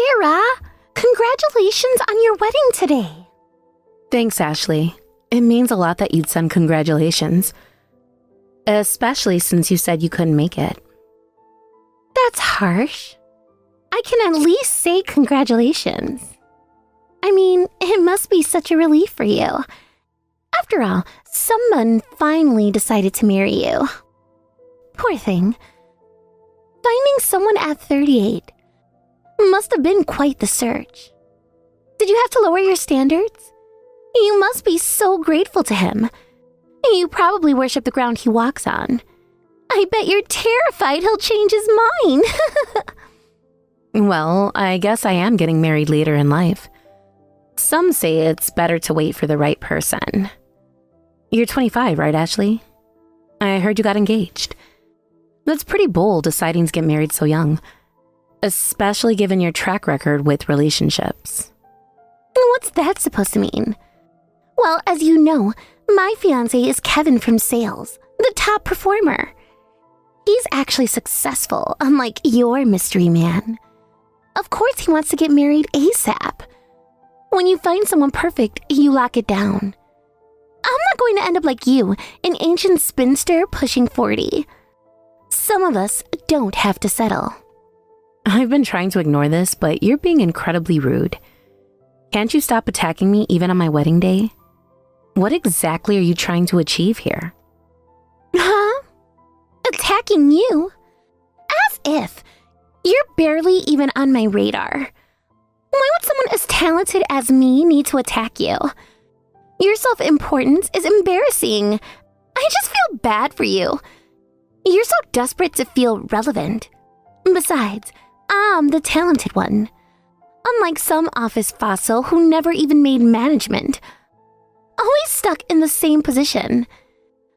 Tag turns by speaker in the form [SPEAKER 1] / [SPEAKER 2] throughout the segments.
[SPEAKER 1] Sarah, congratulations on your wedding today.
[SPEAKER 2] Thanks, Ashley. It means a lot that you'd send congratulations. Especially since you said you couldn't make it.
[SPEAKER 1] That's harsh. I can at least say congratulations. I mean, it must be such a relief for you. After all, someone finally decided to marry you. Poor thing. Finding someone at 38 must have been quite the search. Did you have to lower your standards? You must be so grateful to him. You probably worship the ground he walks on. I bet you're terrified he'll change his mind.
[SPEAKER 2] Well, I guess I am getting married later in life. Some say it's better to wait for the right person. You're 25, right, Ashley? I heard you got engaged. That's pretty bold deciding to get married so young, especially given your track record with relationships.
[SPEAKER 1] What's that supposed to mean? Well, as you know, my fiancé is Kevin from sales, the top performer. He's actually successful, unlike your mystery man. Of course he wants to get married ASAP. When you find someone perfect, you lock it down. I'm not going to end up like you, an ancient spinster pushing 40. Some of us don't have to settle.
[SPEAKER 2] I've been trying to ignore this, but you're being incredibly rude. Can't you stop attacking me even on my wedding day? What exactly are you trying to achieve here?
[SPEAKER 1] Huh? Attacking you? As if. You're barely even on my radar. Why would someone as talented as me need to attack you? Your self-importance is embarrassing. I just feel bad for you. You're so desperate to feel relevant. Besides, I'm the talented one. Unlike some office fossil who never even made management. Always stuck in the same position.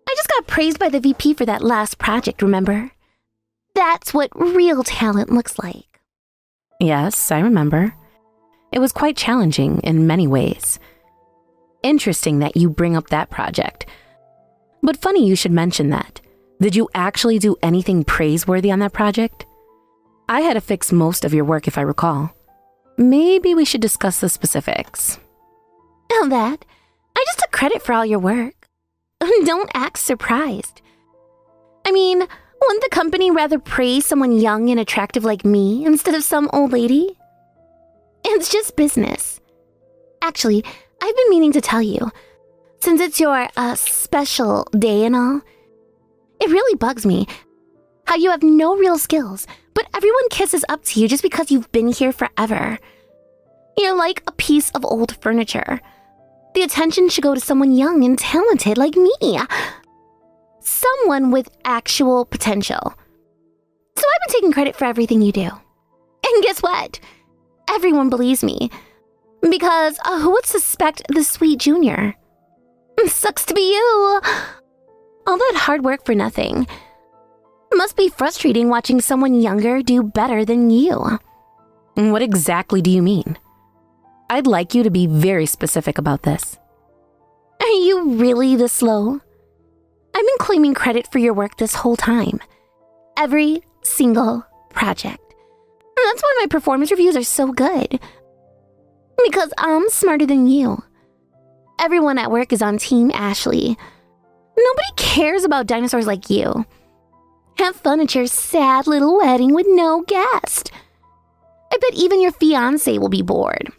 [SPEAKER 1] I just got praised by the VP for that last project, remember? That's what real talent looks like.
[SPEAKER 2] Yes, I remember. It was quite challenging in many ways. Interesting that you bring up that project. But funny you should mention that. Did you actually do anything praiseworthy on that project? I had to fix most of your work if I recall. Maybe we should discuss the specifics.
[SPEAKER 1] Oh, that? I just took credit for all your work. Don't act surprised. I mean, wouldn't the company rather praise someone young and attractive like me instead of some old lady? It's just business. Actually, I've been meaning to tell you, since it's your special day and all, it really bugs me how you have no real skills, but everyone kisses up to you just because you've been here forever. You're like a piece of old furniture. The attention should go to someone young and talented like me. Someone with actual potential. So I've been taking credit for everything you do. And guess what? Everyone believes me. Because who would suspect the sweet junior? Sucks to be you. All that hard work for nothing. Must be frustrating watching someone younger do better than you.
[SPEAKER 2] What exactly do you mean? I'd like you to be very specific about this.
[SPEAKER 1] Are you really this slow? I've been claiming credit for your work this whole time. Every single project. And that's why my performance reviews are so good. Because I'm smarter than you. Everyone at work is on Team Ashley. Nobody cares about dinosaurs like you. Have fun at your sad little wedding with no guest. I bet even your fiancé will be bored.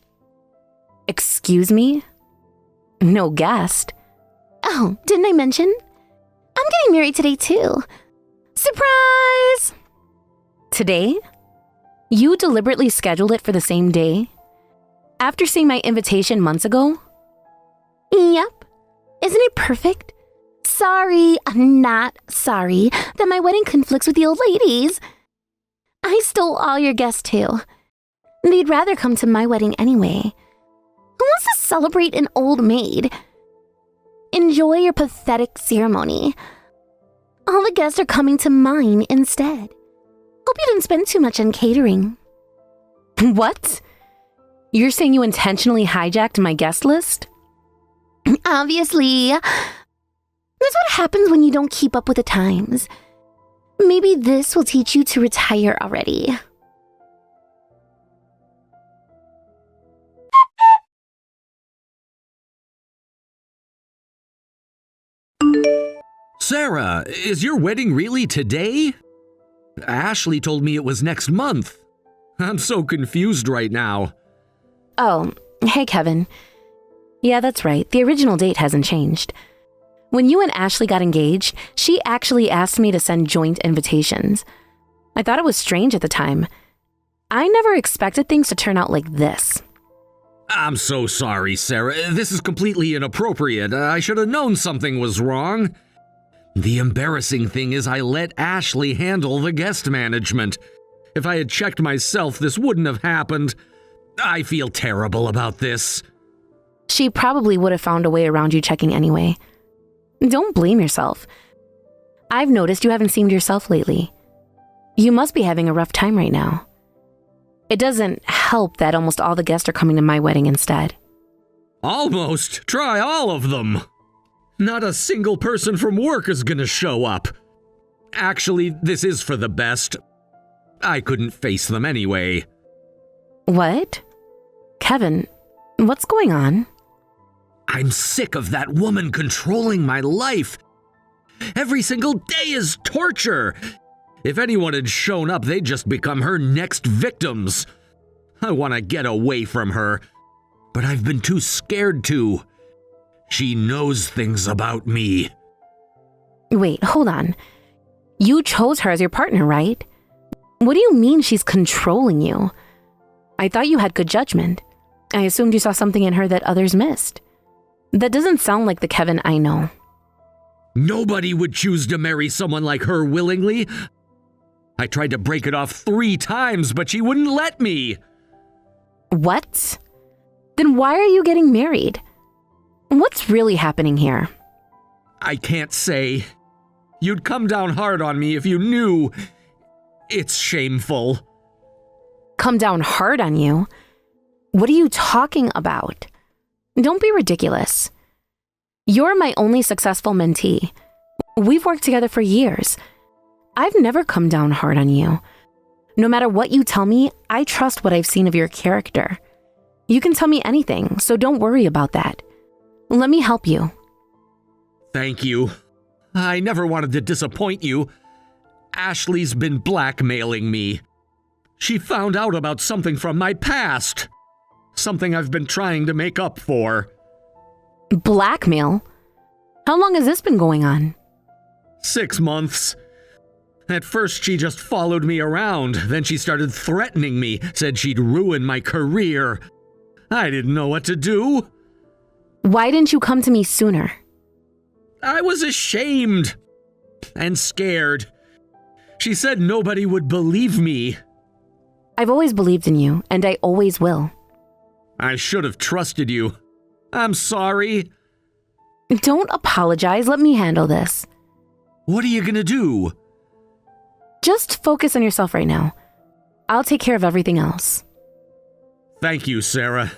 [SPEAKER 2] Excuse me? No guest?
[SPEAKER 1] Oh, didn't I mention? I'm getting married today too. Surprise!
[SPEAKER 2] Today? You deliberately scheduled it for the same day? After seeing my invitation months ago?
[SPEAKER 1] Yep. Isn't it perfect? Sorry, I'm not sorry that my wedding conflicts with the old ladies. I stole all your guests too. They'd rather come to my wedding anyway. Who wants to celebrate an old maid? Enjoy your pathetic ceremony. All the guests are coming to mine instead. Hope you didn't spend too much on catering.
[SPEAKER 2] What? You're saying you intentionally hijacked my guest list?
[SPEAKER 1] Obviously. That's what happens when you don't keep up with the times. Maybe this will teach you to retire already.
[SPEAKER 3] Sarah, is your wedding really today? Ashley told me it was next month. I'm so confused right now.
[SPEAKER 2] Oh, hey, Kevin. Yeah, that's right. The original date hasn't changed. When you and Ashley got engaged, she actually asked me to send joint invitations. I thought it was strange at the time. I never expected things to turn out like this.
[SPEAKER 3] I'm so sorry, Sarah. This is completely inappropriate. I should have known something was wrong. The embarrassing thing is I let Ashley handle the guest management. If I had checked myself, this wouldn't have happened. I feel terrible about this.
[SPEAKER 2] She probably would have found a way around you checking anyway. Don't blame yourself. I've noticed you haven't seemed yourself lately. You must be having a rough time right now. It doesn't help that almost all the guests are coming to my wedding instead.
[SPEAKER 3] Almost. Try all of them. Not a single person from work is gonna show up. Actually, this is for the best. I couldn't face them anyway.
[SPEAKER 2] What? Kevin, what's going on?
[SPEAKER 3] I'm sick of that woman controlling my life. Every single day is torture. If anyone had shown up, they'd just become her next victims. I want to get away from her, but I've been too scared to. She knows things about me.
[SPEAKER 2] Wait, hold on. You chose her as your partner, right? What do you mean she's controlling you? I thought you had good judgment. I assumed you saw something in her that others missed. That doesn't sound like the Kevin I know.
[SPEAKER 3] Nobody would choose to marry someone like her willingly. I tried to break it off 3 times, but she wouldn't let me.
[SPEAKER 2] What? Then why are you getting married? What's really happening here?
[SPEAKER 3] I can't say. You'd come down hard on me if you knew. It's shameful.
[SPEAKER 2] Come down hard on you? What are you talking about? Don't be ridiculous. You're my only successful mentee. We've worked together for years. I've never come down hard on you. No matter what you tell me, I trust what I've seen of your character. You can tell me anything, so don't worry about that. Let me help you.
[SPEAKER 3] Thank you. I never wanted to disappoint you. Ashley's been blackmailing me. She found out about something from my past. Something I've been trying to make up for.
[SPEAKER 2] Blackmail? How long has this been going on?
[SPEAKER 3] 6 months. At first, she just followed me around. Then she started threatening me, said she'd ruin my career. I didn't know what to do.
[SPEAKER 2] Why didn't you come to me sooner?
[SPEAKER 3] I was ashamed and scared. She said nobody would believe me.
[SPEAKER 2] I've always believed in you, and I always will.
[SPEAKER 3] I should have trusted you. I'm sorry.
[SPEAKER 2] Don't apologize. Let me handle this.
[SPEAKER 3] What are you gonna do?
[SPEAKER 2] Just focus on yourself right now. I'll take care of everything else.
[SPEAKER 3] Thank you, Sarah.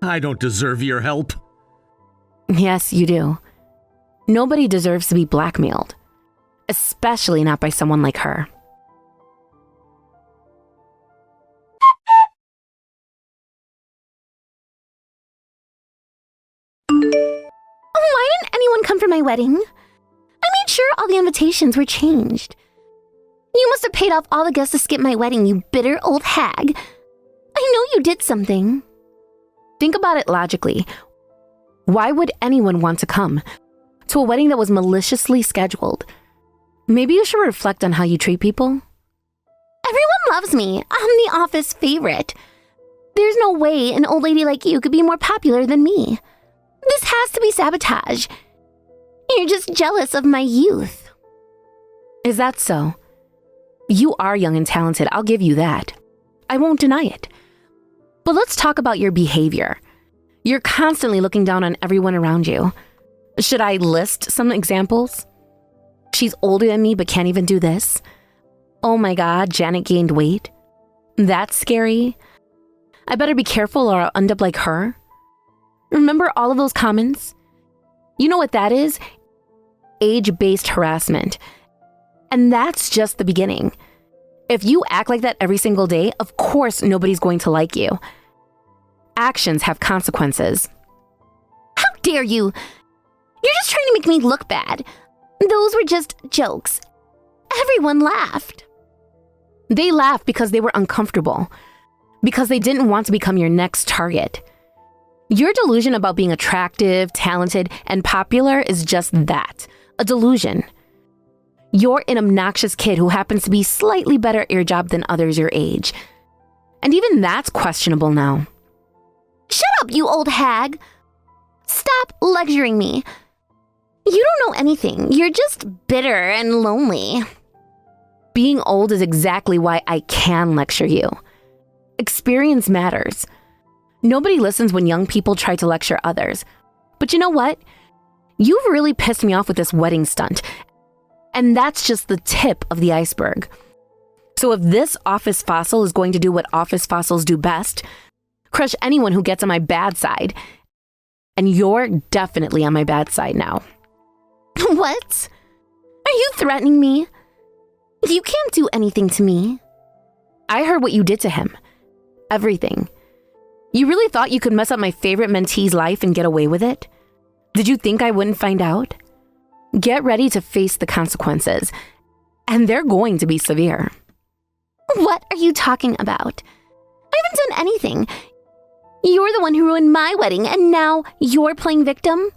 [SPEAKER 3] I don't deserve your help.
[SPEAKER 2] Yes, you do. Nobody deserves to be blackmailed, especially not by someone like her.
[SPEAKER 1] Why didn't anyone come for my wedding? I made sure all the invitations were changed. You must have paid off all the guests to skip my wedding, you bitter old hag. I know you did something.
[SPEAKER 2] Think about it logically. Why would anyone want to come to a wedding that was maliciously scheduled? Maybe you should reflect on how you treat people.
[SPEAKER 1] Everyone loves me. I'm the office favorite. There's no way an old lady like you could be more popular than me. This has to be sabotage. You're just jealous of my youth.
[SPEAKER 2] Is that so? You are young and talented, I'll give you that. I won't deny it. But let's talk about your behavior. You're constantly looking down on everyone around you. Should I list some examples? She's older than me but can't even do this. Oh my God, Janet gained weight. That's scary. I better be careful or I'll end up like her. Remember all of those comments? You know what that is? Age-based harassment. And that's just the beginning. If you act like that every single day, of course nobody's going to like you. Actions have consequences.
[SPEAKER 1] How dare you? You're just trying to make me look bad. Those were just jokes. Everyone laughed.
[SPEAKER 2] They laughed because they were uncomfortable, because they didn't want to become your next target. Your delusion about being attractive, talented, and popular is just that, a delusion. You're an obnoxious kid who happens to be slightly better at your job than others your age. And even that's questionable now.
[SPEAKER 1] Shut up, you old hag. Stop lecturing me. You don't know anything. You're just bitter and lonely.
[SPEAKER 2] Being old is exactly why I can lecture you. Experience matters. Nobody listens when young people try to lecture others. But you know what? You've really pissed me off with this wedding stunt. And that's just the tip of the iceberg. So if this office fossil is going to do what office fossils do best, crush anyone who gets on my bad side, and you're definitely on my bad side now.
[SPEAKER 1] What? Are you threatening me? You can't do anything to me.
[SPEAKER 2] I heard what you did to him. Everything. You really thought you could mess up my favorite mentee's life and get away with it? Did you think I wouldn't find out? Get ready to face the consequences, and they're going to be severe.
[SPEAKER 1] What are you talking about? I haven't done anything. You're the one who ruined my wedding, and now you're playing victim?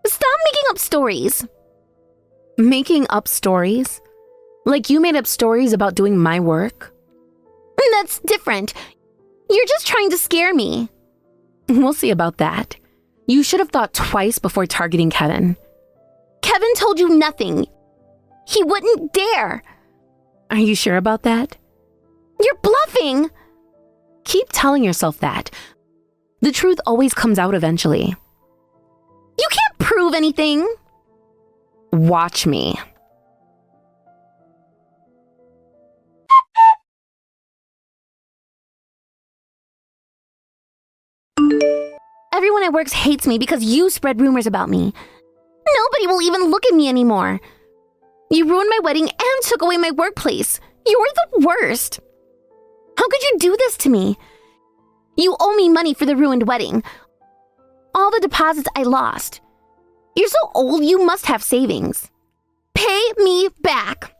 [SPEAKER 1] Stop making up stories.
[SPEAKER 2] Making up stories? Like you made up stories about doing my work?
[SPEAKER 1] That's different. You're just trying to scare me.
[SPEAKER 2] We'll see about that. You should have thought twice before targeting Kevin.
[SPEAKER 1] Kevin told you nothing. He wouldn't dare.
[SPEAKER 2] Are you sure about that?
[SPEAKER 1] You're bluffing.
[SPEAKER 2] Keep telling yourself that. The truth always comes out eventually.
[SPEAKER 1] You can't prove anything.
[SPEAKER 2] Watch me.
[SPEAKER 1] Everyone at work hates me because you spread rumors about me. Nobody will even look at me anymore. You ruined my wedding and took away my workplace. You're the worst. How could you do this to me? You owe me money for the ruined wedding. All the deposits I lost. You're so old, you must have savings. Pay me back.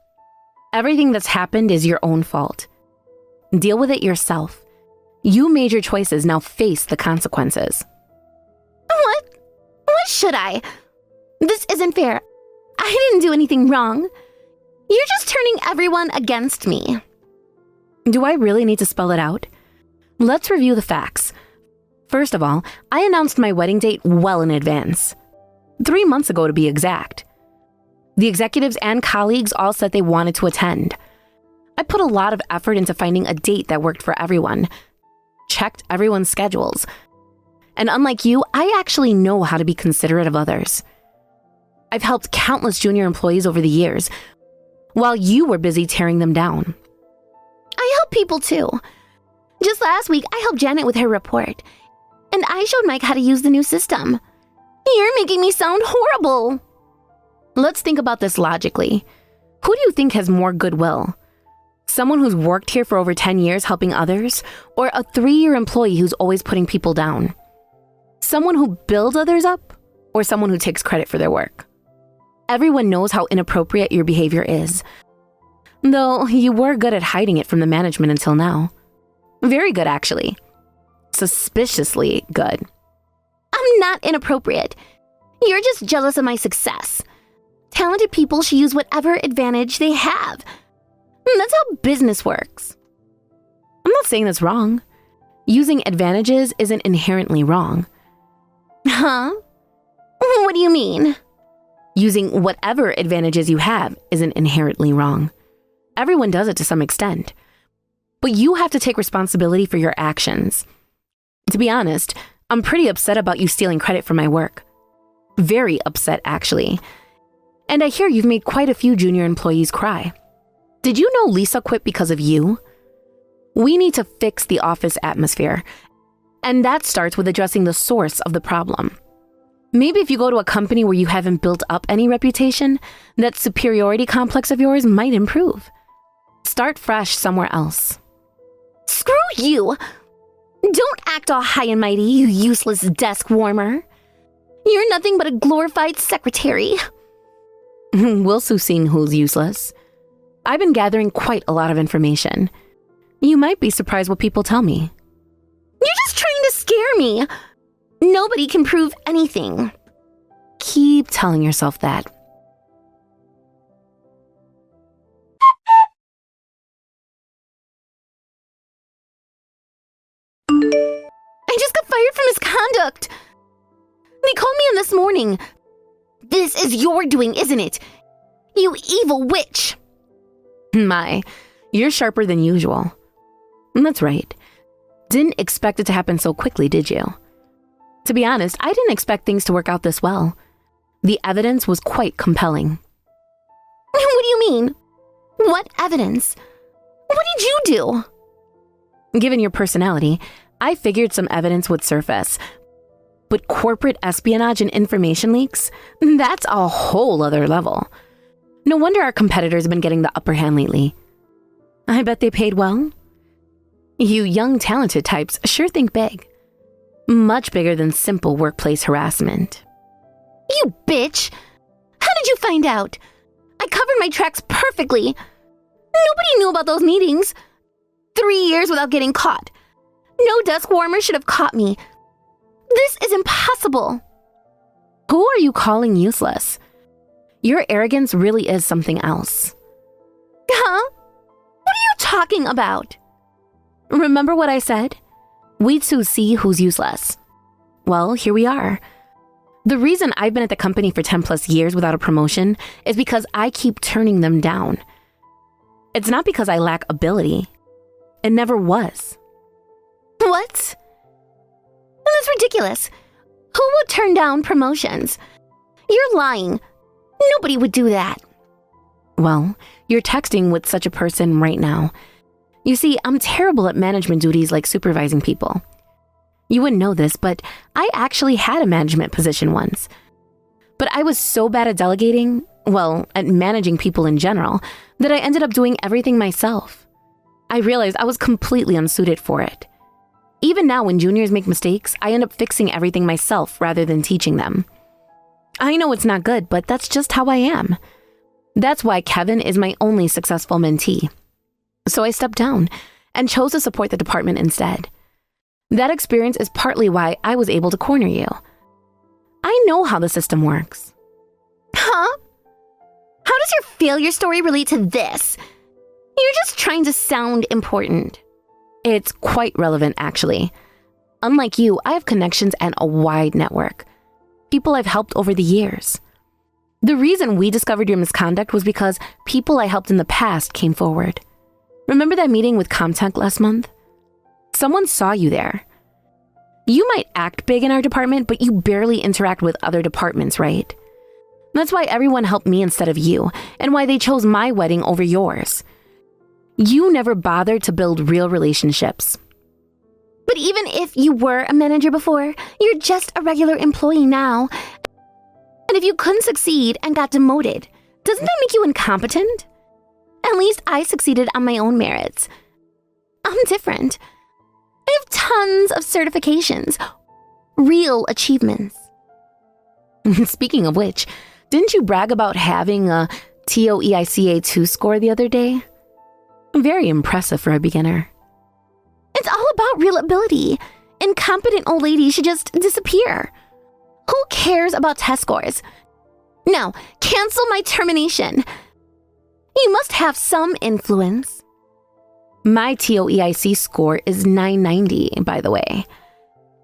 [SPEAKER 2] Everything that's happened is your own fault. Deal with it yourself. You made your choices, now face the consequences.
[SPEAKER 1] What should I? This isn't fair. I didn't do anything wrong. You're just turning everyone against me.
[SPEAKER 2] Do I really need to spell it out? Let's review the facts. First of all, I announced my wedding date well in advance. 3 months ago to be exact. The executives and colleagues all said they wanted to attend. I put a lot of effort into finding a date that worked for everyone. Checked everyone's schedules. And unlike you, I actually know how to be considerate of others. I've helped countless junior employees over the years, while you were busy tearing them down.
[SPEAKER 1] I help people too. Just last week, I helped Janet with her report, and I showed Mike how to use the new system. You're making me sound horrible.
[SPEAKER 2] Let's think about this logically. Who do you think has more goodwill? Someone who's worked here for over 10 years helping others, or a 3-year employee who's always putting people down? Someone who builds others up, or someone who takes credit for their work? Everyone knows how inappropriate your behavior is. Though you were good at hiding it from the management until now. Very good, actually. Suspiciously good.
[SPEAKER 1] I'm not inappropriate. You're just jealous of my success. Talented people should use whatever advantage they have. That's how business works.
[SPEAKER 2] I'm not saying that's wrong. Using advantages isn't inherently wrong.
[SPEAKER 1] Huh? What do you mean?
[SPEAKER 2] Using whatever advantages you have isn't inherently wrong. Everyone does it to some extent. But you have to take responsibility for your actions. To be honest, I'm pretty upset about you stealing credit for my work. Very upset, actually. And I hear you've made quite a few junior employees cry. Did you know Lisa quit because of you? We need to fix the office atmosphere. And that starts with addressing the source of the problem. Maybe if you go to a company where you haven't built up any reputation, that superiority complex of yours might improve. Start fresh somewhere else.
[SPEAKER 1] Screw you! Don't act all high and mighty, you useless desk warmer. You're nothing but a glorified secretary.
[SPEAKER 2] We'll soon see who's useless. I've been gathering quite a lot of information. You might be surprised what people tell me.
[SPEAKER 1] You're just trying to scare me. Nobody can prove anything.
[SPEAKER 2] Keep telling yourself that.
[SPEAKER 1] I just got fired for misconduct. They called me in this morning. This is your doing, isn't it? You evil witch.
[SPEAKER 2] My, you're sharper than usual. That's right. Didn't expect it to happen so quickly, did you? To be honest, I didn't expect things to work out this well. The evidence was quite compelling.
[SPEAKER 1] What do you mean? What evidence? What did you do?
[SPEAKER 2] Given your personality, I figured some evidence would surface. But corporate espionage and information leaks? That's a whole other level. No wonder our competitors have been getting the upper hand lately. I bet they paid well. You young, talented types sure think big. Much bigger than simple workplace harassment.
[SPEAKER 1] You bitch! How did you find out? I covered my tracks perfectly. Nobody knew about those meetings. 3 years without getting caught. No desk warmer should have caught me. This is impossible.
[SPEAKER 2] Who are you calling useless? Your arrogance really is something else.
[SPEAKER 1] Huh? What are you talking about?
[SPEAKER 2] Remember what I said? We'd soon see who's useless. Well, here we are. The reason I've been at the company for 10 plus years without a promotion is because I keep turning them down. It's not because I lack ability. It never was.
[SPEAKER 1] What? That's ridiculous. Who would turn down promotions? You're lying. Nobody would do that.
[SPEAKER 2] Well, you're texting with such a person right now. You see, I'm terrible at management duties like supervising people. You wouldn't know this, but I actually had a management position once. But I was so bad at delegating, well, at managing people in general, that I ended up doing everything myself. I realized I was completely unsuited for it. Even now, when juniors make mistakes, I end up fixing everything myself rather than teaching them. I know it's not good, but that's just how I am. That's why Kevin is my only successful mentee. So I stepped down and chose to support the department instead. That experience is partly why I was able to corner you. I know how the system works.
[SPEAKER 1] Huh? How does your failure story relate to this? You're just trying to sound important.
[SPEAKER 2] It's quite relevant, actually. Unlike you, I have connections and a wide network. People I've helped over the years. The reason we discovered your misconduct was because people I helped in the past came forward. Remember that meeting with Comtech last month? Someone saw you there. You might act big in our department, but you barely interact with other departments, right? That's why everyone helped me instead of you, and why they chose my wedding over yours. You never bothered to build real relationships.
[SPEAKER 1] But even if you were a manager before, you're just a regular employee now. And if you couldn't succeed and got demoted, doesn't that make you incompetent? At least I succeeded on my own merits. I'm different. I have tons of certifications, real achievements.
[SPEAKER 2] Speaking of which, didn't you brag about having a TOEICA 2 score the other day? Very impressive for a beginner.
[SPEAKER 1] It's all about real ability. Incompetent old ladies should just disappear. Who cares about test scores? Now, cancel my termination. You must have some influence.
[SPEAKER 2] My TOEIC score is 990, by the way.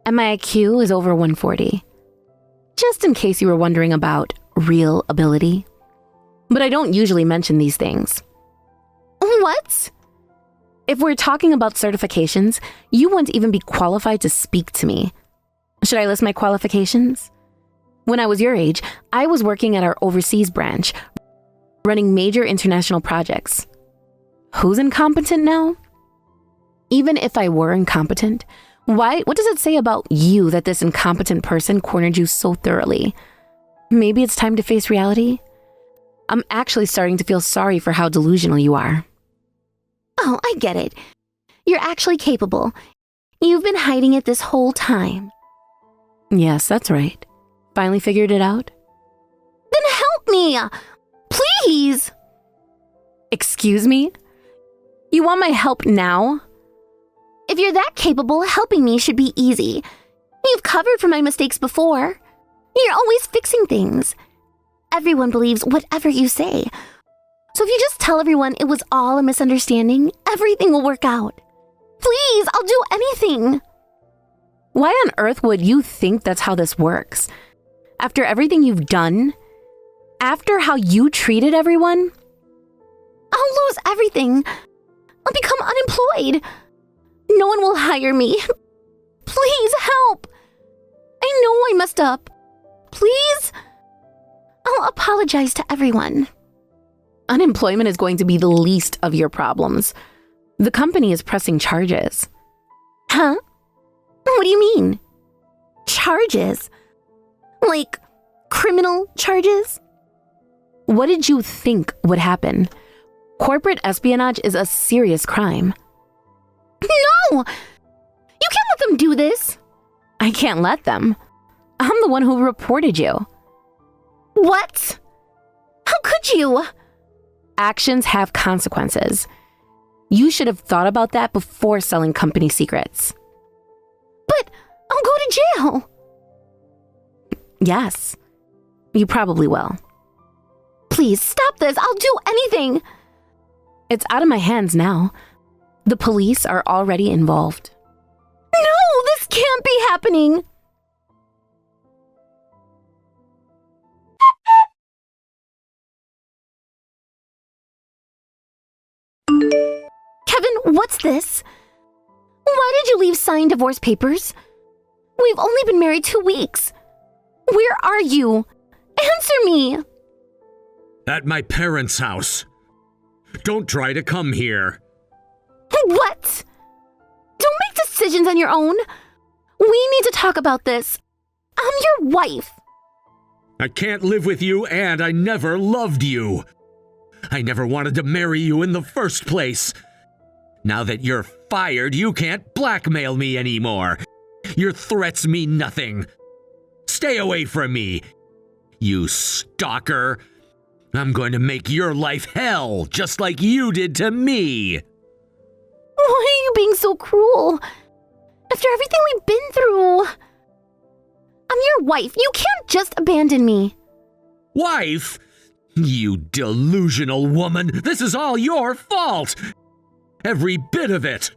[SPEAKER 2] And my IQ is over 140. Just in case you were wondering about real ability. But I don't usually mention these things.
[SPEAKER 1] What?
[SPEAKER 2] If we're talking about certifications, you wouldn't even be qualified to speak to me. Should I list my qualifications? When I was your age, I was working at our overseas branch, running major international projects. Who's incompetent now? Even if I were incompetent, what does it say about you that this incompetent person cornered you so thoroughly? Maybe it's time to face reality? I'm actually starting to feel sorry for how delusional you are.
[SPEAKER 1] Oh, I get it. You're actually capable. You've been hiding it this whole time.
[SPEAKER 2] Yes, that's right. Finally figured it out?
[SPEAKER 1] Then help me! Please!
[SPEAKER 2] Excuse me? You want my help now?
[SPEAKER 1] If you're that capable, helping me should be easy. You've covered for my mistakes before. You're always fixing things. Everyone believes whatever you say. So if you just tell everyone it was all a misunderstanding, everything will work out. Please, I'll do anything.
[SPEAKER 2] Why on earth would you think that's how this works? After everything you've done? After how you treated everyone?
[SPEAKER 1] I'll lose everything. I'll become unemployed. No one will hire me. Please help. I know I messed up. Please? I'll apologize to everyone.
[SPEAKER 2] Unemployment is going to be the least of your problems. The company is pressing charges.
[SPEAKER 1] Huh? What do you mean? Charges? Like criminal charges?
[SPEAKER 2] What did you think would happen? Corporate espionage is a serious crime.
[SPEAKER 1] No! You can't let them do this.
[SPEAKER 2] I can't let them. I'm the one who reported you.
[SPEAKER 1] What? How could you?
[SPEAKER 2] Actions have consequences. You should have thought about that before selling company secrets.
[SPEAKER 1] But I'll go to jail.
[SPEAKER 2] Yes, you probably will.
[SPEAKER 1] Please stop this. I'll do anything.
[SPEAKER 2] It's out of my hands now. The police are already involved.
[SPEAKER 1] No, this can't be happening. Kevin, what's this? Why did you leave signed divorce papers? We've only been married 2 weeks. Where are you? Answer me.
[SPEAKER 3] At my parents' house. Don't try to come here.
[SPEAKER 1] What? Don't make decisions on your own. We need to talk about this. I'm your wife.
[SPEAKER 3] I can't live with you, and I never loved you. I never wanted to marry you in the first place. Now that you're fired, you can't blackmail me anymore. Your threats mean nothing. Stay away from me, you stalker. I'm going to make your life hell, just like you did to me.
[SPEAKER 1] Why are you being so cruel? After everything we've been through. I'm your wife. You can't just abandon me.
[SPEAKER 3] Wife? You delusional woman. This is all your fault. Every bit of it.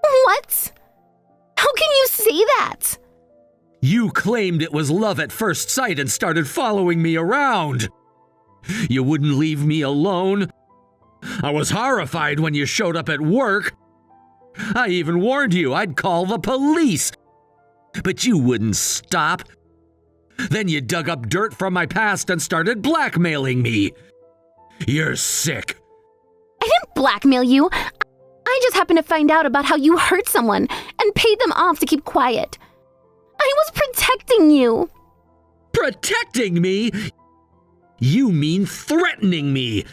[SPEAKER 1] What? How can you say that?
[SPEAKER 3] You claimed it was love at first sight and started following me around. You wouldn't leave me alone. I was horrified when you showed up at work. I even warned you I'd call the police. But you wouldn't stop. Then you dug up dirt from my past and started blackmailing me. You're sick.
[SPEAKER 1] I didn't blackmail you. I just happened to find out about how you hurt someone and paid them off to keep quiet. I was protecting you.
[SPEAKER 3] Protecting me? You mean threatening me.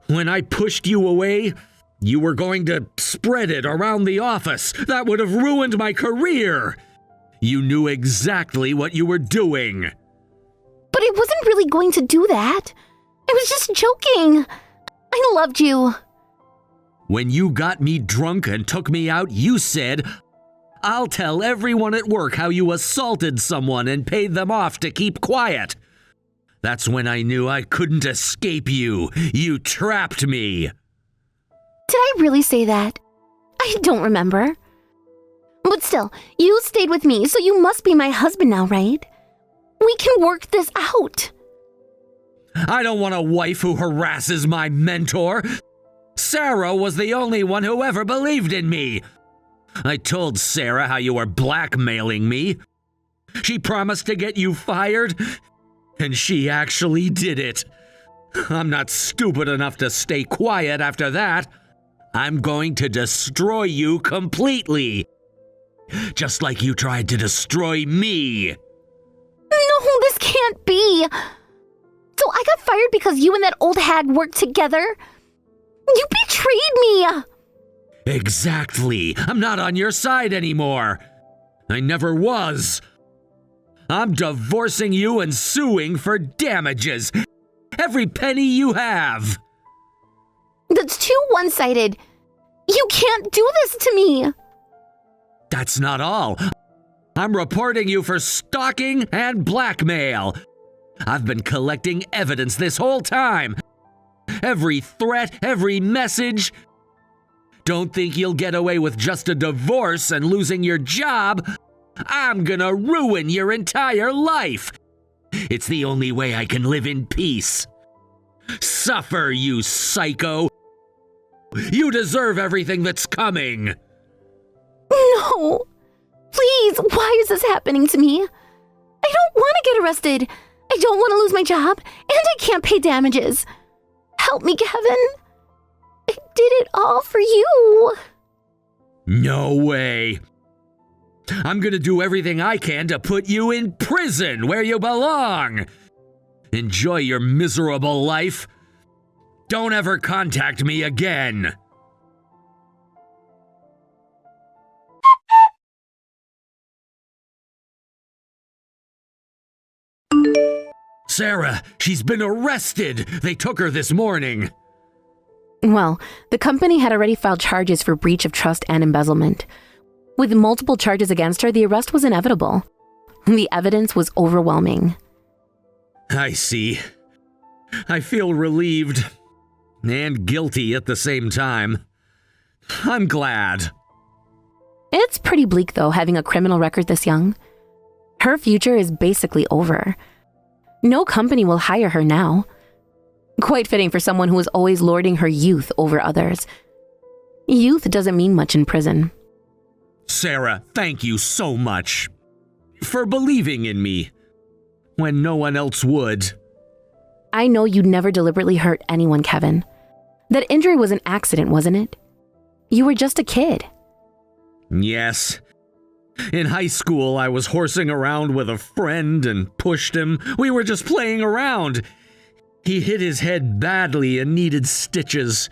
[SPEAKER 3] When I pushed you away, you were going to spread it around the office. That would have ruined my career. You knew exactly what you were doing.
[SPEAKER 1] But I wasn't really going to do that. I was just joking. I loved you.
[SPEAKER 3] When you got me drunk and took me out, you said, "I'll tell everyone at work how you assaulted someone and paid them off to keep quiet." That's when I knew I couldn't escape you. You trapped me.
[SPEAKER 1] Did I really say that? I don't remember. But still, you stayed with me, so you must be my husband now, right? We can work this out.
[SPEAKER 3] I don't want a wife who harasses my mentor. Sarah was the only one who ever believed in me. I told Sarah how you were blackmailing me. She promised to get you fired, and she actually did it. I'm not stupid enough to stay quiet after that. I'm going to destroy you completely. Just like you tried to destroy me.
[SPEAKER 1] No, this can't be. So I got fired because you and that old hag worked together? You betrayed me.
[SPEAKER 3] Exactly. I'm not on your side anymore. I never was. I'm divorcing you and suing for damages. Every penny you have.
[SPEAKER 1] That's too one-sided. You can't do this to me.
[SPEAKER 3] That's not all. I'm reporting you for stalking and blackmail. I've been collecting evidence this whole time. Every threat, every message. Don't think you'll get away with just a divorce and losing your job. I'm gonna ruin your entire life. It's the only way I can live in peace. Suffer, you psycho. You deserve everything that's coming.
[SPEAKER 1] No. Please, why is this happening to me? I don't want to get arrested. I don't want to lose my job, and I can't pay damages. Help me, Kevin. I did it all for you.
[SPEAKER 3] No way. I'm gonna do everything I can to put you in prison where you belong. Enjoy your miserable life. Don't ever contact me again. Sarah, she's been arrested. They took her this morning.
[SPEAKER 2] Well, the company had already filed charges for breach of trust and embezzlement. With multiple charges against her, the arrest was inevitable. The evidence was overwhelming.
[SPEAKER 3] I see. I feel relieved and guilty at the same time. I'm glad.
[SPEAKER 2] It's pretty bleak, though, having a criminal record this young. Her future is basically over. No company will hire her now. Quite fitting for someone who is always lording her youth over others. Youth doesn't mean much in prison.
[SPEAKER 3] Sarah, thank you so much for believing in me when no one else would.
[SPEAKER 2] I know you'd never deliberately hurt anyone, Kevin. That injury was an accident, wasn't it? You were just a kid.
[SPEAKER 3] Yes. In high school, I was horsing around with a friend and pushed him. We were just playing around. He hit his head badly and needed stitches.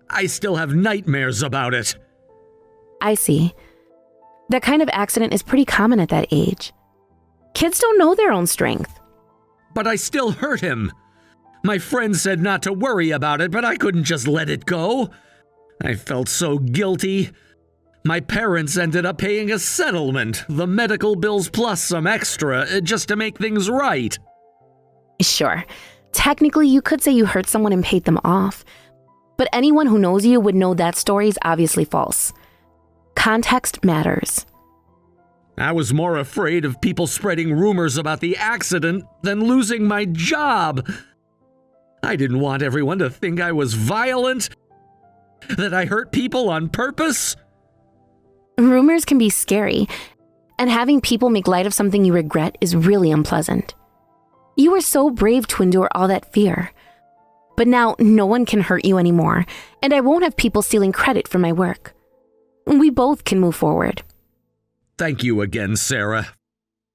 [SPEAKER 3] I still have nightmares about it.
[SPEAKER 2] I see. That kind of accident is pretty common at that age. Kids don't know their own strength.
[SPEAKER 3] But I still hurt him. My friend said not to worry about it, but I couldn't just let it go. I felt so guilty. My parents ended up paying a settlement, the medical bills plus some extra, just to make things right.
[SPEAKER 2] Sure, technically you could say you hurt someone and paid them off, but anyone who knows you would know that story is obviously false. Context matters.
[SPEAKER 3] I was more afraid of people spreading rumors about the accident than losing my job. I didn't want everyone to think I was violent, that I hurt people on purpose.
[SPEAKER 2] Rumors can be scary, and having people make light of something you regret is really unpleasant. You were so brave to endure all that fear. But now no one can hurt you anymore, and I won't have people stealing credit for my work. We both can move forward.
[SPEAKER 3] Thank you again, Sarah,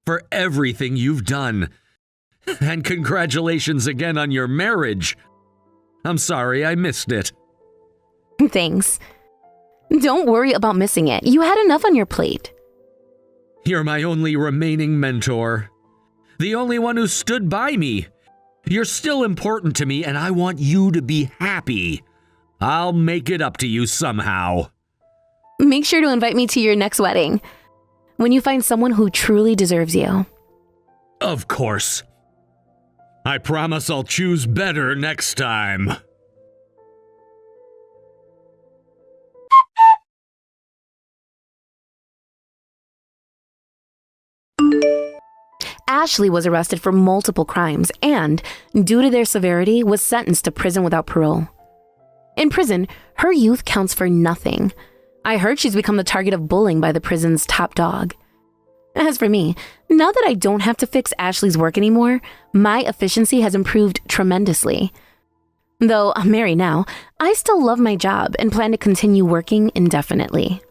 [SPEAKER 3] for everything you've done. And congratulations again on your marriage. I'm sorry I missed it.
[SPEAKER 2] Thanks. Don't worry about missing it. You had enough on your plate.
[SPEAKER 3] You're my only remaining mentor. The only one who stood by me. You're still important to me, and I want you to be happy. I'll make it up to you somehow.
[SPEAKER 2] Make sure to invite me to your next wedding, when you find someone who truly deserves you.
[SPEAKER 3] Of course. I promise I'll choose better next time.
[SPEAKER 2] Ashley was arrested for multiple crimes and, due to their severity, was sentenced to prison without parole. In prison, her youth counts for nothing. I heard she's become the target of bullying by the prison's top dog. As for me, now that I don't have to fix Ashley's work anymore, my efficiency has improved tremendously. Though I'm married now, I still love my job and plan to continue working indefinitely.